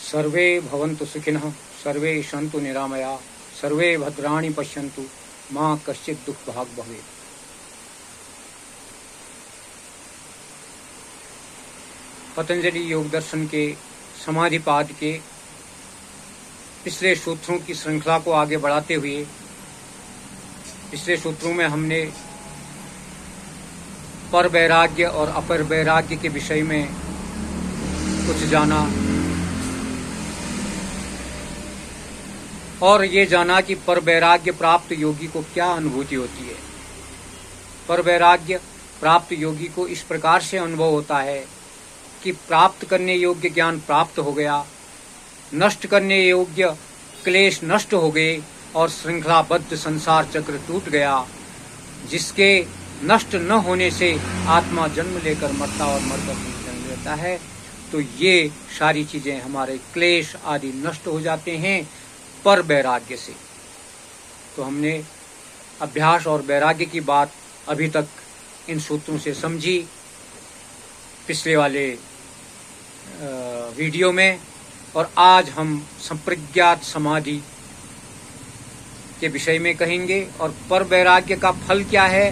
सर्वे भवन्तु सुखिनः, सर्वे सन्तु निरामया, सर्वे भद्राणि पश्यन्तु, मां कश्चित् दुःखभाग् भवेत्। पतंजलि योग दर्शन के समाधिपाद के पिछले सूत्रों की श्रृंखला को आगे बढ़ाते हुए पिछले सूत्रों में हमने पर वैराग्य और अपर वैराग्य के विषय में कुछ जाना और ये जाना कि पर वैराग्य प्राप्त योगी को क्या अनुभूति होती है। पर वैराग्य प्राप्त योगी को इस प्रकार से अनुभव होता है कि प्राप्त करने योग्य ज्ञान प्राप्त हो गया, नष्ट करने योग्य क्लेश नष्ट हो गए और श्रृंखलाबद्ध संसार चक्र टूट गया, जिसके नष्ट न होने से आत्मा जन्म लेकर मरता और मरकर जन्म लेता है। तो ये सारी चीजें हमारे क्लेश आदि नष्ट हो जाते हैं पर वैराग्य से। तो हमने अभ्यास और वैराग्य की बात अभी तक इन सूत्रों से समझी पिछले वाले वीडियो में, और आज हम संप्रज्ञात समाधि के विषय में कहेंगे। और पर वैराग्य का फल क्या है,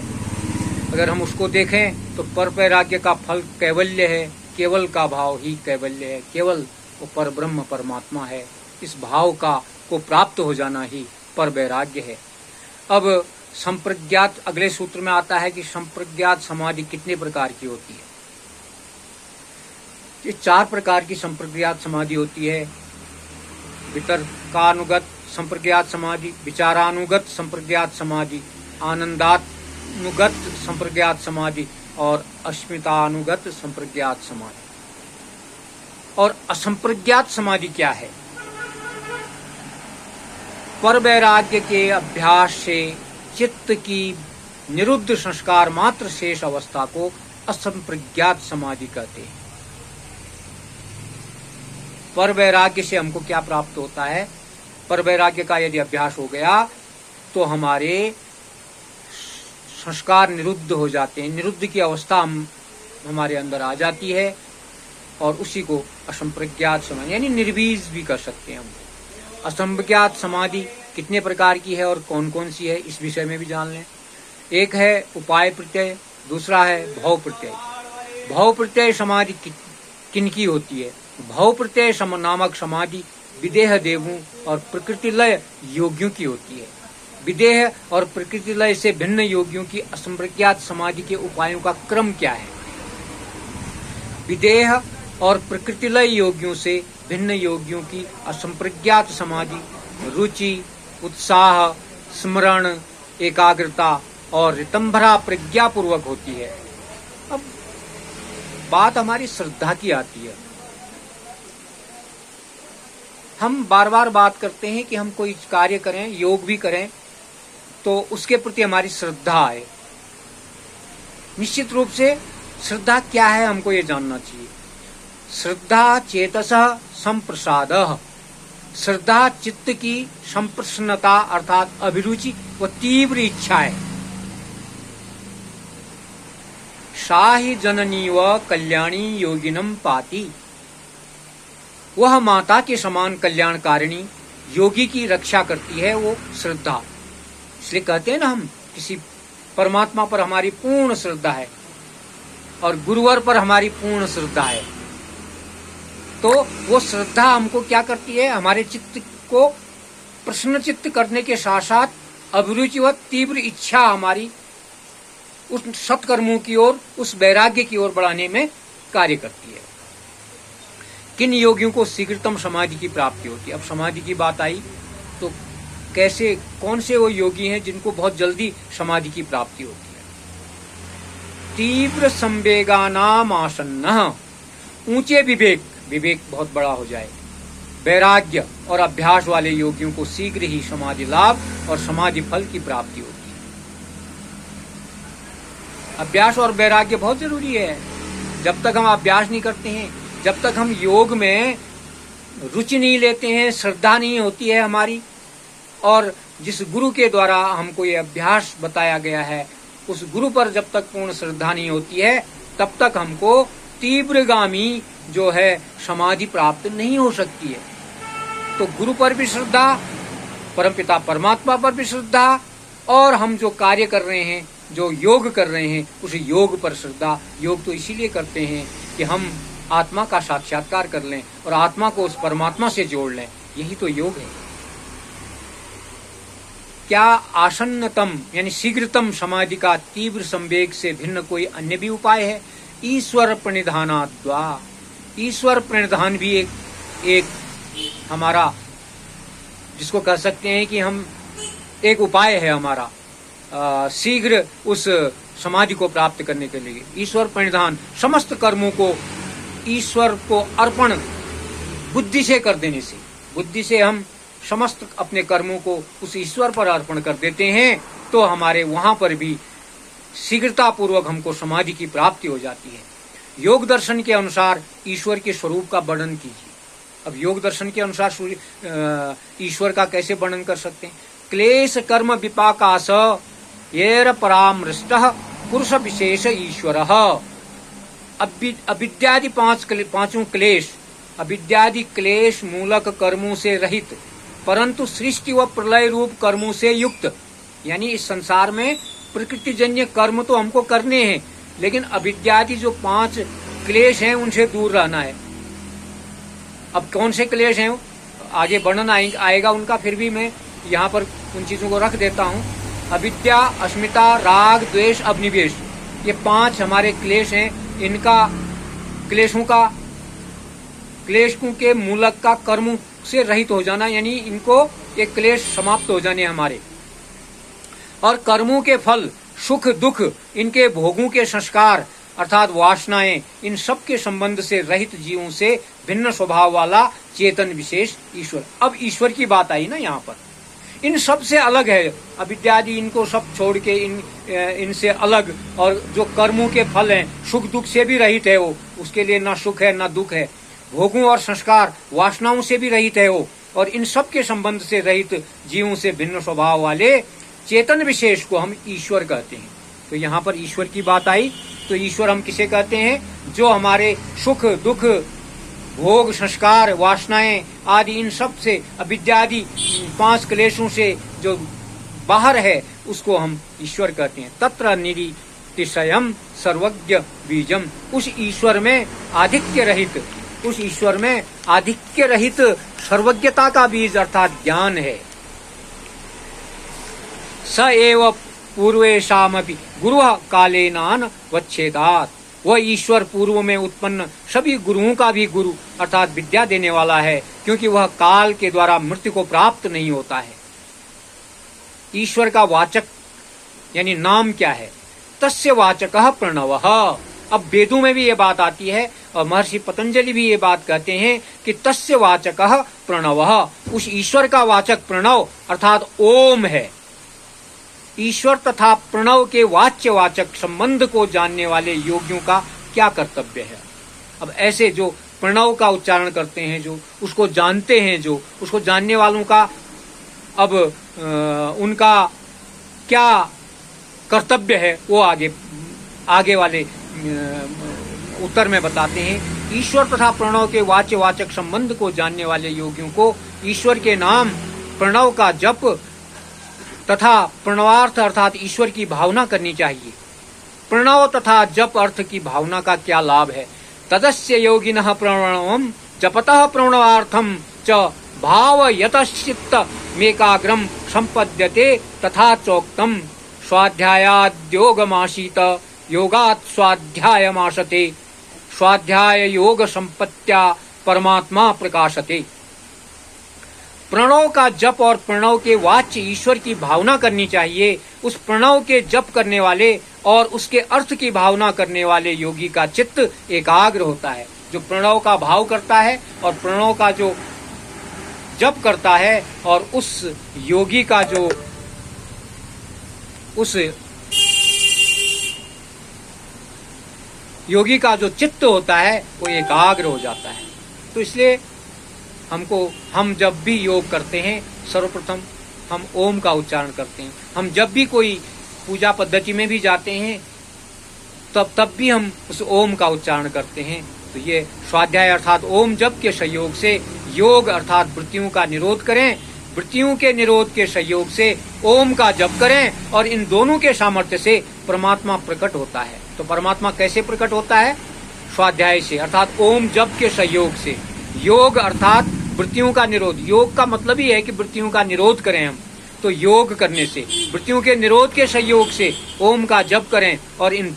अगर हम उसको देखें तो पर वैराग्य का फल कैवल्य है। केवल का भाव ही कैवल्य है, केवल वो पर ब्रह्म परमात्मा है। इस भाव का को प्राप्त हो जाना ही पर वैराग्य है। अब संप्रज्ञात अगले सूत्र में आता है कि संप्रज्ञात समाधि कितने प्रकार की होती है। ये 4 प्रकार की संप्रज्ञात समाधि होती है। वितर्कानुगत संप्रज्ञात समाधि, विचारानुगत संप्रज्ञात समाधि, आनंदानुगत संप्रज्ञात समाधि और अस्मितानुगत संप्रज्ञात समाधि। और असंप्रज्ञात समाधि क्या है? पर वैराग्य के अभ्यास से चित्त की निरुद्ध संस्कार मात्र शेष अवस्था को असंप्रज्ञात समाधि कहते हैं। पर वैराग्य से हमको क्या प्राप्त होता है? पर वैराग्य का यदि अभ्यास हो गया तो हमारे संस्कार निरुद्ध हो जाते हैं, निरुद्ध की अवस्था हमारे अंदर आ जाती है और उसी को असंप्रज्ञात समाधि यानी निर्बीज भी कर सकते हैं हम। असंप्रज्ञात समाधि कितने प्रकार की है और कौन कौन सी है, इस विषय में भी जान लें। एक है उपाय प्रत्यय, दूसरा है भव प्रत्यय। भव प्रत्यय समाधि किनकी होती है? भव प्रत्यय नामक समाधि विदेह देवों और प्रकृति लय योगियों की होती है। विदेह और प्रकृति लय से भिन्न योगियों की असंप्रज्ञात समाधि के उपायों का क्रम क्या है? विदेह और प्रकृति लय योगियों से भिन्न योगियों की असंप्रज्ञात समाधि रुचि, उत्साह, स्मरण, एकाग्रता और रितंभरा प्रज्ञा पूर्वक होती है। अब बात हमारी श्रद्धा की आती है। हम बार बार बात करते हैं कि हम कोई कार्य करें, योग भी करें, तो उसके प्रति हमारी श्रद्धा आए। निश्चित रूप से श्रद्धा क्या है हमको ये जानना चाहिए। श्रद्धा चेतसः संप्रसादः, श्रद्धा चित्त की संप्रसन्नता अर्थात अभिरुचि व तीव्र इच्छा है। सा ही जननी व कल्याणी योगिनम पाति, वह माता के समान कल्याणकारिणी योगी की रक्षा करती है वो श्रद्धा। इसलिए कहते हैं ना, हम किसी परमात्मा पर हमारी पूर्ण श्रद्धा है और गुरुवर पर हमारी पूर्ण श्रद्धा है, तो वो श्रद्धा हमको क्या करती है? हमारे चित्त को प्रसन्न चित्त करने के साथ साथ अभिरुचि व तीव्र इच्छा हमारी उस सत्कर्मों की ओर, उस वैराग्य की ओर बढ़ाने में कार्य करती है। किन योगियों को शीघ्रतम समाधि की प्राप्ति होती है? अब समाधि की बात आई तो कैसे, कौन से वो योगी हैं जिनको बहुत जल्दी समाधि की प्राप्ति होती है? तीव्र संवेगानाम आसन्नः, ऊंचे विवेक, विवेक बहुत बड़ा हो जाए, वैराग्य और अभ्यास वाले योगियों को शीघ्र ही समाधि लाभ और समाधि फल की प्राप्ति होती है। अभ्यास और वैराग्य बहुत जरूरी है। जब तक हम अभ्यास नहीं करते हैं, जब तक हम योग में रुचि नहीं लेते हैं, श्रद्धा नहीं होती है हमारी, और जिस गुरु के द्वारा हमको ये अभ्यास बताया गया है उस गुरु पर जब तक पूर्ण श्रद्धा नहीं होती है, तब तक हमको तीव्रगामी जो है समाधि प्राप्त नहीं हो सकती है। तो गुरु पर भी श्रद्धा, परमपिता परमात्मा पर भी श्रद्धा, और हम जो कार्य कर रहे हैं, जो योग कर रहे हैं, उस योग पर श्रद्धा। योग तो इसीलिए करते हैं कि हम आत्मा का साक्षात्कार कर लें और आत्मा को उस परमात्मा से जोड़ लें। यही तो योग है। क्या आसन्नतम यानी शीघ्रतम समाधि का तीव्र संवेग से भिन्न कोई अन्य भी उपाय है? ईश्वर प्रणिधानाद्वा, ईश्वर प्रणिधान भी एक हमारा, जिसको कह सकते हैं कि हम एक उपाय है हमारा शीघ्र उस समाधि को प्राप्त करने के लिए। ईश्वर प्रणिधान, समस्त कर्मों को ईश्वर को अर्पण बुद्धि से कर देने से, बुद्धि से हम समस्त अपने कर्मों को उस ईश्वर पर अर्पण कर देते हैं, तो हमारे वहां पर भी शीघ्रता पूर्वक हमको समाधि की प्राप्ति हो जाती है। योग दर्शन के अनुसार ईश्वर के स्वरूप का वर्णन कीजिए। अब योग दर्शन के अनुसार ईश्वर का कैसे वर्णन कर सकते हैं? क्लेश कर्म विपाकाश येर परामृष्टः पुरुष विशेष ईश्वर। अविद्यादि पांचों क्लेश, अविद्यादि क्लेश मूलक कर्मों से रहित, परंतु सृष्टि व प्रलय रूप कर्मों से युक्त। यानी इस संसार में प्रकृतिजन्य कर्म तो हमको करने हैं, लेकिन अविद्यादि जो 5 क्लेश हैं उनसे दूर रहना है। अब कौन से क्लेश हैं आगे वर्णन आएगा उनका, फिर भी मैं यहाँ पर उन चीजों को रख देता हूँ। अविद्या, अस्मिता, राग, द्वेष, अभिनिवेश, ये 5 हमारे क्लेश हैं। इनका क्लेशों के मूलक का कर्म से रहित हो जाना, यानी इनको ये क्लेश समाप्त हो जाने हमारे। और कर्मों के फल, सुख दुख, इनके भोगों के संस्कार अर्थात वासनाएं, इन सब के संबंध से रहित जीवों से भिन्न स्वभाव वाला चेतन विशेष ईश्वर। अब ईश्वर की बात आई ना यहाँ पर, इन सब से अलग है अविद्यादि, इनको सब छोड़ के इनसे अलग, और जो कर्मों के फल हैं, सुख दुख से भी रहित है वो, उसके लिए ना सुख है ना दुख है। भोगों और संस्कार, वासनाओं से भी रहित है वो, और इन सब के संबंध से रहित जीवों से भिन्न स्वभाव वाले चेतन विशेष को हम ईश्वर कहते हैं। तो यहाँ पर ईश्वर की बात आई, तो ईश्वर हम किसे कहते हैं? जो हमारे सुख दुख, भोग, संस्कार, वासनाएं आदि इन सब से, अविद्यादि 5 क्लेशों से जो बाहर है, उसको हम ईश्वर कहते हैं। तत्र निरितिशयम सर्वज्ञ बीजम, उस ईश्वर में आधिक्य रहित, उस ईश्वर में आधिक्य रहित सर्वज्ञता का बीज अर्थात ज्ञान है। स एव पूर्वेशामपि गुरु कालेनान वच्छेदात, वह ईश्वर पूर्व में उत्पन्न सभी गुरुओं का भी गुरु अर्थात विद्या देने वाला है, क्योंकि वह काल के द्वारा मृत्यु को प्राप्त नहीं होता है। ईश्वर का वाचक यानी नाम क्या है? तस्य वाचकः प्रणवः। अब वेदों में भी ये बात आती है और महर्षि पतंजलि भी ये बात कहते हैं कि तस्य वाचकः प्रणवः, उस ईश्वर का वाचक प्रणव अर्थात ओम है। ईश्वर तथा प्रणव के वाच्य वाचक संबंध को जानने वाले योगियों का क्या कर्तव्य है? अब ऐसे जो प्रणव का उच्चारण करते हैं, जो उसको जानते हैं, जो उसको जानने वालों का अब उनका क्या कर्तव्य है, वो आगे वाले उत्तर में बताते हैं। ईश्वर तथा प्रणव के वाच्य वाचक संबंध को जानने वाले योगियों को ईश्वर के नाम प्रणव का जप तथा प्रणवार्थ अर्थात ईश्वर की भावना करनी चाहिए। प्रणव तथा जप अर्थ की भावना का क्या लाभ है? तदस्य योगिनः प्रणवम जपतः प्रणवार्थम च भावयतश्चित्त मेकाग्रम संपद्यते तथा चोक्तम स्वाध्यायाद्योगमासीत योगात् स्वाध्यायमासते स्वाध्याय योग संपत्त्या परमात्मा प्रकाशते। प्रणव का जप और प्रणव के वाच्य ईश्वर की भावना करनी चाहिए। उस प्रणव के जप करने वाले और उसके अर्थ की भावना करने वाले योगी का चित्त एकाग्र होता है। जो प्रणव का भाव करता है और प्रणव का जो जप करता है, और उस योगी का जो चित्त होता है वो एकाग्र हो जाता है। तो इसलिए हम जब भी योग करते हैं, सर्वप्रथम हम ओम का उच्चारण करते हैं। हम जब भी कोई पूजा पद्धति में भी जाते हैं, तब भी हम उस ओम का उच्चारण करते हैं। तो ये स्वाध्याय अर्थात ओम जप के सहयोग से योग अर्थात वृत्तियों का निरोध करें, वृत्तियों के निरोध के सहयोग से ओम का जप करें और इन दोनों के सामर्थ्य से परमात्मा प्रकट होता है। तो परमात्मा कैसे प्रकट होता है? स्वाध्याय से अर्थात ओम जप के सहयोग से। योग अर्थात वृत्तियों का निरोध, योग का मतलब ही है कि वृत्तियों का निरोध करें हम, तो योग करने से वृत्तियों के निरोध के सहयोग से ओम का जप करें और इन